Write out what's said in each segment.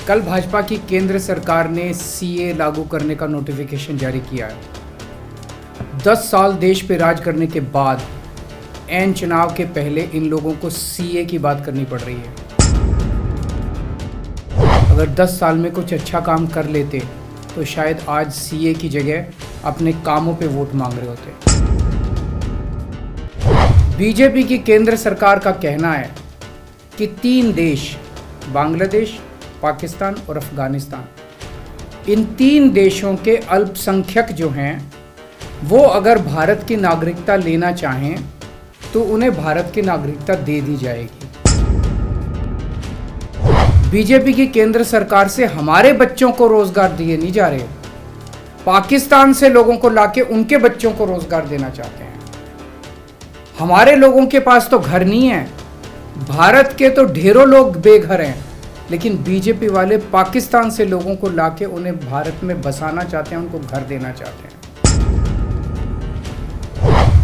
कल भाजपा की केंद्र सरकार ने सीए लागू करने का नोटिफिकेशन जारी किया है। 10 साल देश पे राज करने के बाद ऐन चुनाव के पहले इन लोगों को सीए की बात करनी पड़ रही है। अगर 10 साल में कुछ अच्छा काम कर लेते तो शायद आज सीए की जगह अपने कामों पे वोट मांग रहे होते। बीजेपी की केंद्र सरकार का कहना है कि 3 देश, बांग्लादेश, पाकिस्तान और अफगानिस्तान, इन 3 देशों के अल्पसंख्यक जो हैं वो अगर भारत की नागरिकता लेना चाहें तो उन्हें भारत की नागरिकता दे दी जाएगी। बीजेपी की केंद्र सरकार से हमारे बच्चों को रोजगार दिए नहीं जा रहे, पाकिस्तान से लोगों को लाके उनके बच्चों को रोजगार देना चाहते हैं। हमारे लोगों के पास तो घर नहीं है, भारत के तो ढेरों लोग बेघर हैं, लेकिन बीजेपी वाले पाकिस्तान से लोगों को लाके उन्हें भारत में बसाना चाहते हैं, उनको घर देना चाहते हैं।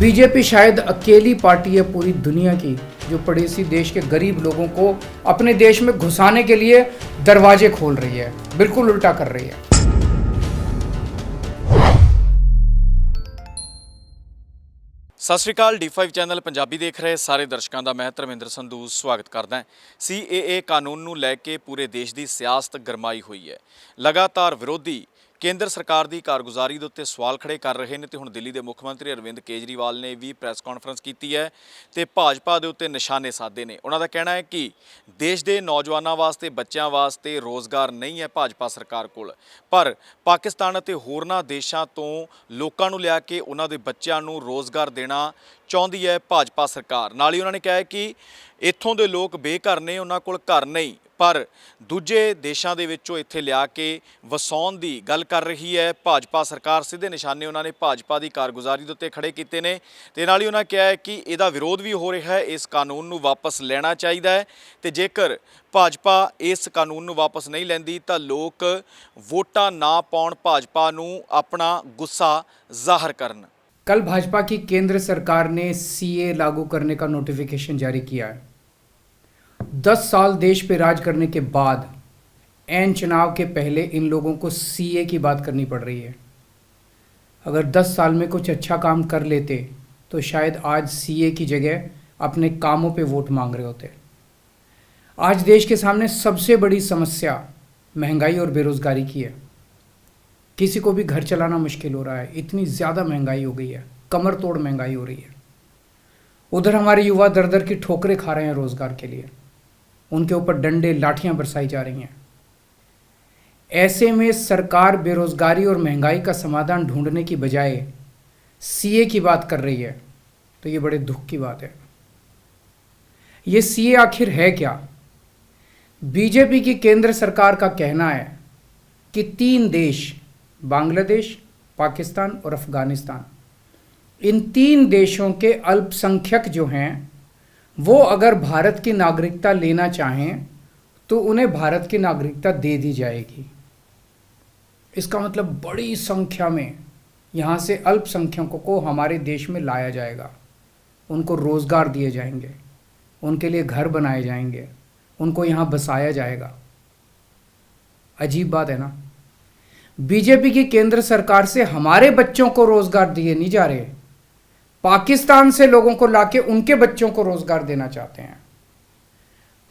बीजेपी शायद अकेली पार्टी है पूरी दुनिया की जो पड़ोसी देश के गरीब लोगों को अपने देश में घुसाने के लिए दरवाजे खोल रही है, बिल्कुल उल्टा कर रही है। ਸਤਿ ਸ਼੍ਰੀ ਅਕਾਲ D5 ਚੈਨਲ ਪੰਜਾਬੀ ਦੇਖ ਰਹੇ ਸਾਰੇ ਦਰਸ਼ਕਾਂ ਦਾ ਮੈਂ ਧਰਮਿੰਦਰ ਸੰਧੂ ਸਵਾਗਤ ਕਰਦਾ ਹਾਂ। CAA ਕਾਨੂੰਨ ਨੂੰ ਲੈ ਕੇ ਪੂਰੇ ਦੇਸ਼ ਦੀ ਸਿਆਸਤ ਗਰਮਾਈ ਹੋਈ ਹੈ। ਲਗਾਤਾਰ ਵਿਰੋਧੀ ਕੇਂਦਰ ਸਰਕਾਰ ਦੀ ਕਾਰਗੁਜ਼ਾਰੀ ਦੇ ਉੱਤੇ ਸਵਾਲ ਖੜੇ ਕਰ ਰਹੇ ਨੇ ਤੇ ਹੁਣ ਦਿੱਲੀ ਦੇ ਮੁੱਖ ਮੰਤਰੀ ਅਰਵਿੰਦ ਕੇਜਰੀਵਾਲ ਨੇ ਵੀ ਪ੍ਰੈਸ ਕਾਨਫਰੰਸ ਕੀਤੀ ਹੈ ਤੇ ਭਾਜਪਾ ਦੇ ਉੱਤੇ ਨਿਸ਼ਾਨੇ ਸਾਧੇ ਨੇ। ਉਹਨਾਂ ਦਾ ਕਹਿਣਾ ਹੈ ਕਿ ਦੇਸ਼ ਦੇ ਨੌਜਵਾਨਾਂ ਵਾਸਤੇ, ਬੱਚਿਆਂ ਵਾਸਤੇ ਰੋਜ਼ਗਾਰ ਨਹੀਂ ਹੈ ਭਾਜਪਾ ਸਰਕਾਰ ਕੋਲ, ਪਰ ਪਾਕਿਸਤਾਨ ਅਤੇ ਹੋਰਨਾਂ ਦੇਸ਼ਾਂ ਤੋਂ ਲੋਕਾਂ ਨੂੰ ਲਿਆ ਕੇ ਉਹਨਾਂ ਦੇ ਬੱਚਿਆਂ ਨੂੰ ਰੋਜ਼ਗਾਰ ਦੇਣਾ ਚਾਹੁੰਦੀ ਹੈ ਭਾਜਪਾ ਸਰਕਾਰ। ਨਾਲ ਹੀ ਉਹਨਾਂ ਨੇ ਕਿਹਾ ਹੈ ਕਿ ਇੱਥੋਂ ਦੇ ਲੋਕ ਬੇਘਰ ਨੇ, ਉਹਨਾਂ ਕੋਲ ਘਰ ਨਹੀਂ, ਪਰ ਦੂਜੇ ਦੇਸ਼ਾਂ ਦੇ ਵਿੱਚੋਂ ਇੱਥੇ ਲਿਆ ਕੇ ਵਸਾਉਣ ਦੀ ਗੱਲ ਕਰ ਰਹੀ ਹੈ ਭਾਜਪਾ ਸਰਕਾਰ। ਸਿੱਧੇ ਨਿਸ਼ਾਨੇ ਉਹਨਾਂ ਨੇ ਭਾਜਪਾ ਦੀ ਕਾਰਗੁਜ਼ਾਰੀ ਦੇ ਉੱਤੇ ਖੜੇ ਕੀਤੇ ਨੇ ਤੇ ਨਾਲ ਹੀ ਉਹਨਾਂ ਕਿਹਾ ਹੈ ਕਿ ਇਹਦਾ ਵਿਰੋਧ ਵੀ ਹੋ ਰਿਹਾ ਹੈ, ਇਸ ਕਾਨੂੰਨ ਨੂੰ ਵਾਪਸ ਲੈਣਾ ਚਾਹੀਦਾ ਹੈ ਤੇ ਜੇਕਰ ਭਾਜਪਾ ਇਸ ਕਾਨੂੰਨ ਨੂੰ ਵਾਪਸ ਨਹੀਂ ਲੈਂਦੀ ਤਾਂ ਲੋਕ ਵੋਟਾਂ ਨਾ ਪਾਉਣ, ਭਾਜਪਾ ਨੂੰ ਆਪਣਾ ਗੁੱਸਾ ਜ਼ਾਹਰ ਕਰਨ। कल भाजपा की केंद्र सरकार ने सीए लागू करने का नोटिफिकेशन जारी किया है। 10 साल देश पे राज करने के बाद ऐन चुनाव के पहले इन लोगों को सीए की बात करनी पड़ रही है। अगर 10 साल में कुछ अच्छा काम कर लेते तो शायद आज सीए की जगह अपने कामों पे वोट मांग रहे होते। आज देश के सामने सबसे बड़ी समस्या महंगाई और बेरोज़गारी की है। किसी को भी घर चलाना मुश्किल हो रहा है, इतनी ज़्यादा महंगाई हो गई है, कमर तोड़ महंगाई हो रही है। उधर हमारे युवा दर दर की ठोकरें खा रहे हैं रोज़गार के लिए, उनके ऊपर डंडे लाठियां बरसाई जा रही हैं। ऐसे में सरकार बेरोज़गारी और महंगाई का समाधान ढूंढने की बजाय सीए की बात कर रही है, तो ये बड़े दुख की बात है। ये सीए आखिर है क्या? बीजेपी की केंद्र सरकार का कहना है कि 3 देश, बांग्लादेश, पाकिस्तान और अफगानिस्तान, इन 3 देशों के अल्पसंख्यक जो हैं वो अगर भारत की नागरिकता लेना चाहें तो उन्हें भारत की नागरिकता दे दी जाएगी। इसका मतलब बड़ी संख्या में यहाँ से अल्पसंख्यकों को हमारे देश में लाया जाएगा, उनको रोज़गार दिए जाएंगे, उनके लिए घर बनाए जाएंगे, उनको यहाँ बसाया जाएगा। अजीब बात है ना। बीजेपी की केंद्र सरकार से हमारे बच्चों को रोजगार दिए नहीं जा रहे, पाकिस्तान से लोगों को लाके उनके बच्चों को रोजगार देना चाहते हैं।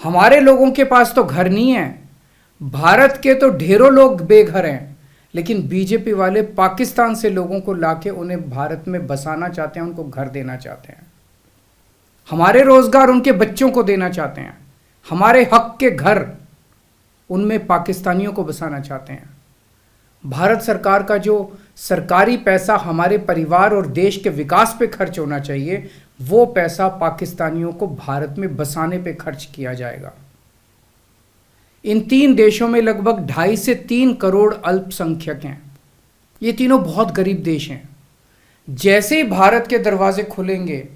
हमारे लोगों के पास तो घर नहीं है, भारत के तो ढेरों लोग बेघर हैं, लेकिन बीजेपी वाले पाकिस्तान से लोगों को लाके उन्हें भारत में बसाना चाहते हैं, उनको घर देना चाहते हैं। हमारे रोजगार उनके बच्चों को देना चाहते हैं, हमारे हक के घर उनमें पाकिस्तानियों को बसाना चाहते हैं। भारत सरकार का जो सरकारी पैसा हमारे परिवार और देश के विकास पे खर्च होना चाहिए, वो पैसा पाकिस्तानियों को भारत में बसाने पे खर्च किया जाएगा। इन 3 देशों में लगभग 2.5 से 3 करोड़ अल्पसंख्यक हैं। ये तीनों बहुत गरीब देश हैं। जैसे ही भारत के दरवाजे खुलेंगे,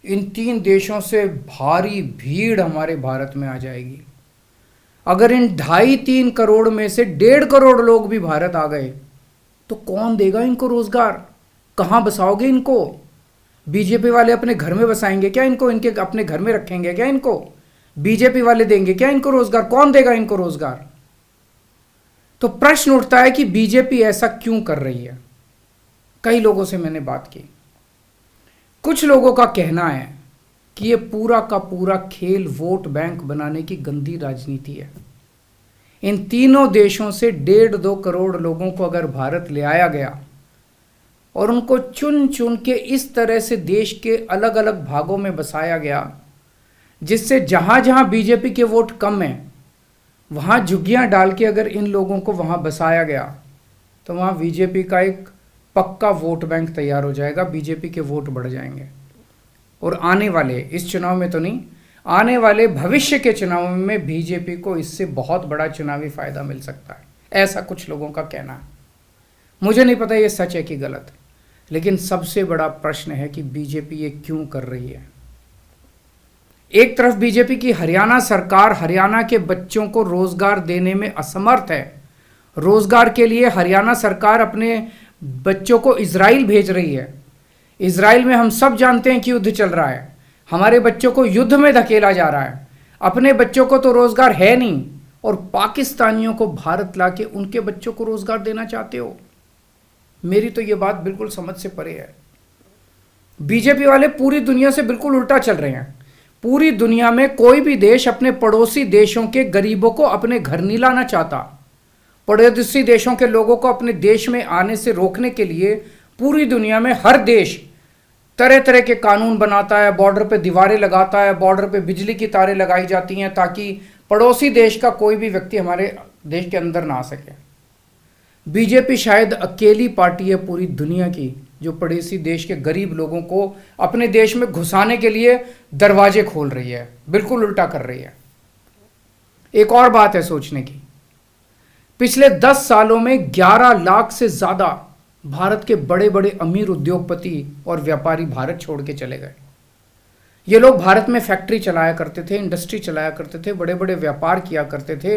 इन 3 देशों से भारी भीड़ हमारे भारत में आ जाएगी। अगर इन 2.5-3 करोड़ में से 1.5 करोड़ लोग भी भारत आ गए तो कौन देगा इनको रोजगार? कहाँ बसाओगे इनको? बीजेपी वाले अपने घर में बसाएंगे क्या इनको? इनके अपने घर में रखेंगे क्या इनको? बीजेपी वाले देंगे क्या इनको रोजगार? कौन देगा इनको रोजगार? तो प्रश्न उठता है कि बीजेपी ऐसा क्यों कर रही है। कई लोगों से मैंने बात की, कुछ लोगों का कहना है कि ये पूरा का पूरा खेल वोट बैंक बनाने की गंदी राजनीति है। इन तीनों देशों से 1.5-2 करोड़ लोगों को अगर भारत ले आया गया और उनको चुन चुन के इस तरह से देश के अलग अलग भागों में बसाया गया, जिससे जहां जहां बीजेपी के वोट कम हैं वहां झुग्गियां डाल के अगर इन लोगों को वहां बसाया गया तो वहां बीजेपी का एक पक्का वोट बैंक तैयार हो जाएगा, बीजेपी के वोट बढ़ जाएंगे। और आने वाले इस चुनाव में तो नहीं, आने वाले भविष्य के चुनाव में बीजेपी को इससे बहुत बड़ा चुनावी फायदा मिल सकता है, ऐसा कुछ लोगों का कहना है। मुझे नहीं पता ये सच है कि गलत, लेकिन सबसे बड़ा प्रश्न है कि बीजेपी ये क्यों कर रही है। एक तरफ बीजेपी की हरियाणा सरकार हरियाणा के बच्चों को रोजगार देने में असमर्थ है। रोजगार के लिए हरियाणा सरकार अपने बच्चों को इजराइल भेज रही है। इजराइल में हम सब जानते हैं कि युद्ध चल रहा है, हमारे बच्चों को युद्ध में धकेला जा रहा है। अपने बच्चों को तो रोजगार है नहीं और पाकिस्तानियों को भारत लाके उनके बच्चों को रोजगार देना चाहते हो। मेरी तो ये बात बिल्कुल समझ से परे है। बीजेपी वाले पूरी दुनिया से बिल्कुल उल्टा चल रहे हैं। पूरी दुनिया में कोई भी देश अपने पड़ोसी देशों के गरीबों को अपने घर नहीं लाना चाहता। पड़ोसी देशों के लोगों को अपने देश में आने से रोकने के लिए पूरी दुनिया में हर देश तरह तरह के कानून बनाता है, बॉर्डर पे दीवारें लगाता है, बॉर्डर पे बिजली की तारें लगाई जाती हैं ताकि पड़ोसी देश का कोई भी व्यक्ति हमारे देश के अंदर ना आ सके। बीजेपी शायद अकेली पार्टी है पूरी दुनिया की जो पड़ोसी देश के गरीब लोगों को अपने देश में घुसाने के लिए दरवाजे खोल रही है, बिल्कुल उल्टा कर रही है। एक और बात है सोचने की, पिछले 10 सालों में 11 लाख से ज्यादा भारत के बड़े बड़े अमीर उद्योगपति और व्यापारी भारत छोड़ के चले गए। ये लोग भारत में फैक्ट्री चलाया करते थे, इंडस्ट्री चलाया करते थे, बड़े बड़े व्यापार किया करते थे,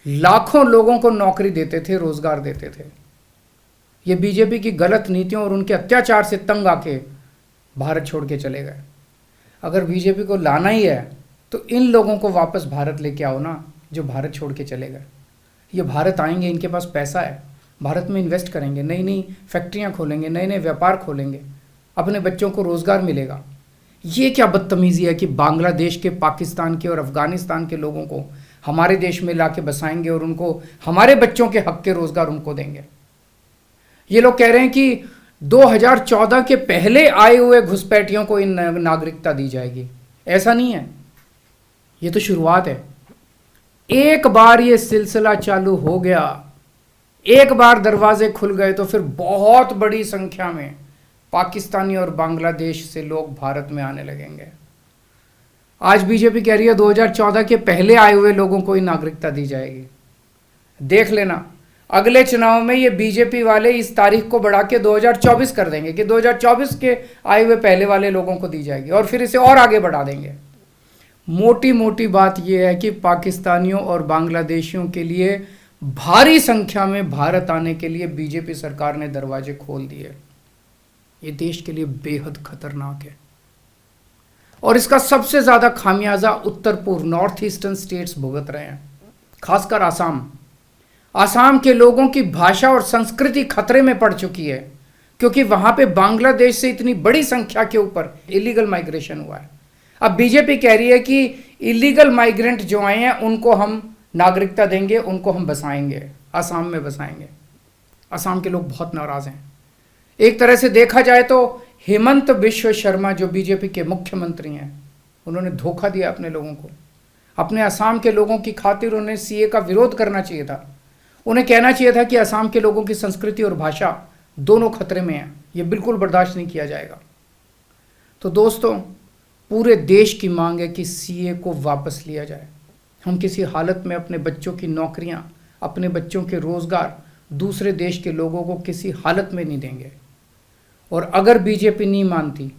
लाखों लोगों को नौकरी देते थे, रोजगार देते थे। ये बीजेपी की गलत नीतियों और उनके अत्याचार से तंग आके भारत छोड़ के चले गए। अगर बीजेपी को लाना ही है तो इन लोगों को वापस भारत लेके आओ ना, जो भारत छोड़ के चले गए। ये भारत आएंगे, इनके पास पैसा है, भारत में इन्वेस्ट करेंगे, नई नई फैक्ट्रियां खोलेंगे, नए नए व्यापार खोलेंगे, अपने बच्चों को रोजगार मिलेगा। ये क्या बदतमीजी है कि बांग्लादेश के, पाकिस्तान के और अफगानिस्तान के लोगों को हमारे देश में लाके बसाएंगे और उनको हमारे बच्चों के हक के रोजगार उनको देंगे। ये लोग कह रहे हैं कि 2014 के पहले आए हुए घुसपैठियों को इन नागरिकता दी जाएगी। ऐसा नहीं है, ये तो शुरुआत है। एक बार ये सिलसिला चालू हो गया, एक बार दरवाजे खुल गए तो फिर बहुत बड़ी संख्या में पाकिस्तानी और बांग्लादेश से लोग भारत में आने लगेंगे। आज बीजेपी कह रही है 2014 के पहले आए हुए लोगों को ही नागरिकता दी जाएगी। देख लेना, अगले चुनाव में ये बीजेपी वाले इस तारीख को बढ़ा के 2024 कर देंगे कि 2024 के आए हुए पहले वाले लोगों को दी जाएगी और फिर इसे और आगे बढ़ा देंगे। मोटी मोटी बात यह है कि पाकिस्तानियों और बांग्लादेशियों के लिए भारी संख्या में भारत आने के लिए बीजेपी सरकार ने दरवाजे खोल दिए। ये देश के लिए बेहद खतरनाक है और इसका सबसे ज्यादा खामियाजा उत्तर पूर्व नॉर्थ ईस्टर्न स्टेट्स भुगत रहे हैं, खासकर आसाम। आसाम के लोगों की भाषा और संस्कृति खतरे में पड़ चुकी है क्योंकि वहां पे बांग्लादेश से इतनी बड़ी संख्या के ऊपर इलीगल माइग्रेशन हुआ है। अब बीजेपी कह रही है कि इलीगल माइग्रेंट जो आए हैं उनको हम नागरिकता देंगे, उनको हम बसाएंगे, आसाम में बसाएंगे। आसाम के लोग बहुत नाराज हैं। एक तरह से देखा जाए तो हेमंत बिश्व शर्मा जो बीजेपी के मुख्यमंत्री हैं, उन्होंने धोखा दिया अपने लोगों को। अपने असम के लोगों की खातिर उन्हें सीए का विरोध करना चाहिए था। उन्हें कहना चाहिए था कि असम के लोगों की संस्कृति और भाषा दोनों खतरे में है, ये बिल्कुल बर्दाश्त नहीं किया जाएगा। तो दोस्तों, पूरे देश की मांग है कि सीए को वापस लिया जाए। हम किसी हालत में अपने बच्चों की नौकरियां, अपने बच्चों के रोजगार दूसरे देश के लोगों को किसी हालत में नहीं देंगे। और अगर बीजेपी नहीं मानती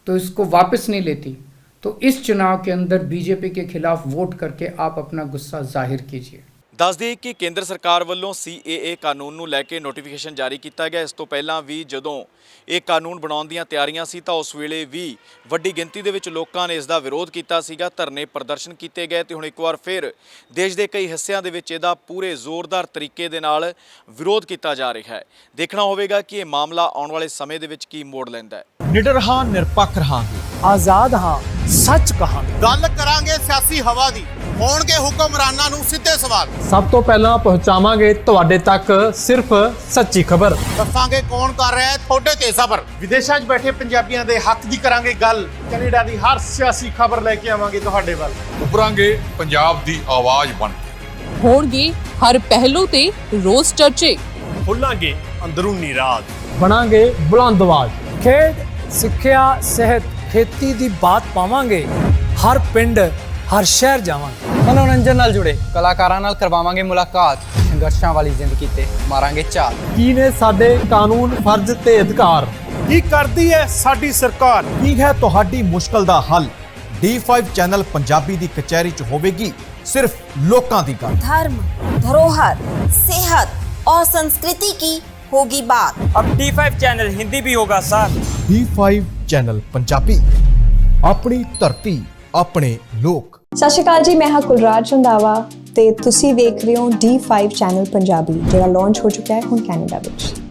तो इसको वापस नहीं लेती तो इस चुनाव के अंदर बीजेपी के खिलाफ वोट करके आप अपना गुस्सा जाहिर कीजिए। ਦੱਸ ਦਈਏ ਕਿ ਕੇਂਦਰ ਸਰਕਾਰ ਵੱਲੋਂ CAA ਕਾਨੂੰਨ ਨੂੰ ਲੈ ਕੇ ਨੋਟੀਫਿਕੇਸ਼ਨ ਜਾਰੀ ਕੀਤਾ ਗਿਆ। ਇਸ ਤੋਂ ਪਹਿਲਾਂ ਵੀ ਜਦੋਂ ਇਹ ਕਾਨੂੰਨ ਬਣਾਉਣ ਦੀਆਂ ਤਿਆਰੀਆਂ ਸੀ ਤਾਂ ਉਸ ਵੇਲੇ ਵੀ ਵੱਡੀ ਗਿਣਤੀ ਦੇ ਵਿੱਚ ਲੋਕਾਂ ਨੇ ਇਸ ਦਾ ਵਿਰੋਧ ਕੀਤਾ ਸੀਗਾ, ਧਰਨੇ ਪ੍ਰਦਰਸ਼ਨ ਕੀਤੇ ਗਏ ਤੇ ਹੁਣ ਇੱਕ ਵਾਰ ਫਿਰ ਦੇਸ਼ ਦੇ ਕਈ ਹਿੱਸਿਆਂ ਦੇ ਵਿੱਚ ਇਹਦਾ ਪੂਰੇ ਜ਼ੋਰਦਾਰ ਤਰੀਕੇ ਦੇ ਨਾਲ ਵਿਰੋਧ ਕੀਤਾ ਜਾ ਰਿਹਾ ਹੈ। ਦੇਖਣਾ ਹੋਵੇਗਾ ਕਿ ਇਹ ਮਾਮਲਾ ਆਉਣ ਵਾਲੇ ਸਮੇਂ ਦੇ ਵਿੱਚ ਕੀ ਮੋੜ ਲੈਂਦਾ ਹੈ। ਨਿਡਰ ਹਾਂ, ਨਿਰਪੱਖ ਰਹਾਂਗੇ, ਆਜ਼ਾਦ ਹਾਂ, ਸੱਚ ਕਹਾਂਗੇ। ਗੱਲ ਕਰਾਂਗੇ ਸਿਆਸੀ ਹਵਾ ਦੀ, ਹੋਣਗੇ ਹੁਕਮਰਾਨਾਂ ਨੂੰ ਸਿੱਧੇ ਸਵਾਲ। ਸਭ ਤੋਂ ਪਹਿਲਾਂ ਪਹੁੰਚਾਵਾਂਗੇ ਤੁਹਾਡੇ ਤੱਕ ਸਿਰਫ ਸੱਚੀ ਖਬਰ। ਦੱਸਾਂਗੇ ਕੌਣ ਕਰ ਰਿਹਾ ਹੈ ਤੁਹਾਡੇ ਤੇ ਸਬਰ। ਵਿਦੇਸ਼ਾਂ 'ਚ ਬੈਠੇ ਪੰਜਾਬੀਆਂ ਦੇ ਹੱਕ ਦੀ ਕਰਾਂਗੇ ਗੱਲ। ਕੈਨੇਡਾ ਦੀ ਹਰ ਸਿਆਸੀ ਖਬਰ ਲੈ ਕੇ ਆਵਾਂਗੇ ਤੁਹਾਡੇ ਵੱਲ। ਉਭਰਾਂਗੇ ਪੰਜਾਬ ਦੀ ਆਵਾਜ਼ ਬਣ ਕੇ। ਹੋਣਗੇ ਹਰ ਪਹਿਲੂ ਤੇ ਰੋਜ਼ ਚਰਚੇ। ਖੋਲਾਂਗੇ ਅੰਦਰੂਨੀ ਰਾਜ। ਬਣਾਂਗੇ ਬੁਲੰਦ ਆਵਾਜ਼। ਖੇਡ, ਸਿੱਖਿਆ, ਸਿਹਤ, ਖੇਤੀ ਦੀ ਬਾਤ ਪਾਵਾਂਗੇ। ਹਰ ਪਿੰਡ, ਹਰ ਸ਼ਹਿਰ ਜਾਵਾਂਗੇ। ਮਨੋਰੰਜਨ ਨਾਲ ਜੁੜੇ ਕਲਾਕਾਰਾਂ ਨਾਲ ਕਰਵਾਵਾਂਗੇ ਮੁਲਾਕਾਤ। ਸੰਘਰਸ਼ਾਂ ਵਾਲੀ ਜ਼ਿੰਦਗੀ ਤੇ ਮਾਰਾਂਗੇ ਝਾਤ। ਕੀ ਨੇ ਸਾਡੇ ਕਾਨੂੰਨ, ਫਰਜ਼ ਤੇ ਅਧਿਕਾਰ? ਕੀ ਕਰਦੀ ਹੈ ਸਾਡੀ ਸਰਕਾਰ? ਕੀ ਹੈ ਤੁਹਾਡੀ ਮੁਸ਼ਕਲ ਦਾ ਹੱਲ? D5 ਚੈਨਲ ਪੰਜਾਬੀ ਦੀ ਕਚਹਿਰੀ 'ਚ ਹੋਵੇਗੀ ਸਿਰਫ ਲੋਕਾਂ ਦੀ ਗੱਲ। धर्म, धरोहर, सेहत और संस्कृति की होगी बात। अब D5 चैनल हिंदी भी होगा सर। D5 ਚੈਨਲ ਪੰਜਾਬੀ, ਆਪਣੀ ਧਰਤੀ, ਆਪਣੇ ਲੋਕ। ਸਤਿ ਸ਼੍ਰੀ ਅਕਾਲ ਜੀ, ਮੈਂ ਹਾਂ ਕੁਲਰਾਜ ਰੰਧਾਵਾ ਤੇ ਤੁਸੀਂ ਵੇਖ ਰਹੇ ਹੋ D5 ਚੈਨਲ ਪੰਜਾਬੀ, ਜਿਹੜਾ ਲਾਂਚ ਹੋ ਚੁੱਕਾ ਹੈ ਹੁਣ ਕੈਨੇਡਾ ਵਿੱਚ।